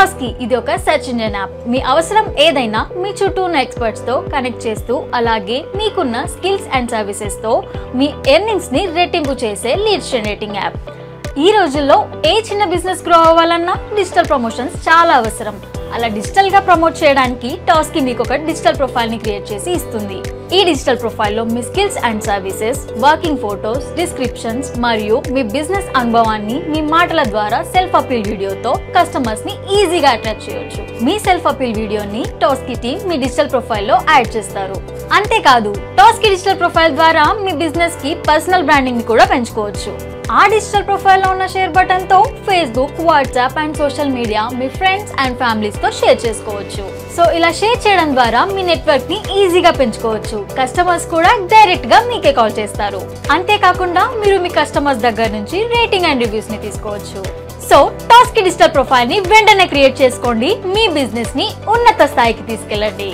టాస్కీ ఇది ఒక search engine app. మీ అవసరం ఏదైనా మీ చుట్టూ ఉన్న ఎక్స్పర్ట్స్ తో కనెక్ట్ చేస్తూ అలాగే మీకున్న స్కిల్స్ అండ్ సర్వీసెస్ తో మీ ఎర్నింగ్స్ ని రెట్టింపు చేసే లీడ్ జనరేటింగ్ యాప్. ఈ రోజుల్లో ఏ చిన్న బిజినెస్ గ్రో అవ్వాలన్నా డిజిటల్ ప్రమోషన్స్ చాలా అవసరం. అలా డిజిటల్ గా ప్రమోట్ చేయడానికి టాస్కీ మీకు ఒక డిజిటల్ ప్రొఫైల్ ని క్రియేట్ చేసి ఇస్తుంది. ఈ డిజిటల్ ప్రొఫైల్ లో మీ skills and services, working photos, descriptions మరియు మీ బిజినెస్ అనుభవాన్ని మీ మాటల ద్వారా సెల్ఫ్ అపీల్ వీడియోతో కస్టమర్స్ ని ఈజీగా అట్రాక్ట్ చేయొచ్చు. మీ సెల్ఫ్ అపీల్ వీడియోని టాస్కీ టీమ్ మీ డిజిటల్ ప్రొఫైల్ లో యాడ్ చేస్తారు. అంతేకాదు టాస్కీ డిజిటల్ ప్రొఫైల్ ద్వారా మీ బిజినెస్ కి పర్సనల్ బ్రాండింగ్ ని కూడా పెంచుకోవచ్చు. ఆ డిజిటల్ ప్రొఫైల్ లో ఉన్న షేర్ బటన్ తో Facebook, WhatsApp and social media me friends and families తో షేర్ చేసుకోవచ్చు. సో ఇలా షేర్ చేయడం ద్వారా మీ నెట్వర్క్ ని ఈజీగా పెంచుకోవచ్చు. కస్టమర్స్ కూడా డైరెక్ట్ గా మీకే కాల్ చేస్తారు. అంతేకాకుండా మీరు మీ కస్టమర్స్ దగ్గర నుంచి రేటింగ్ అండ్ రివ్యూస్ ని తీసుకోవచ్చు. సో టాస్కీ డిజిటల్ ప్రొఫైల్ ని వెంటనే క్రియేట్ చేసుకోండి. మీ బిజినెస్ ని ఉన్నత స్థాయికి తీసుకెళ్ళండి.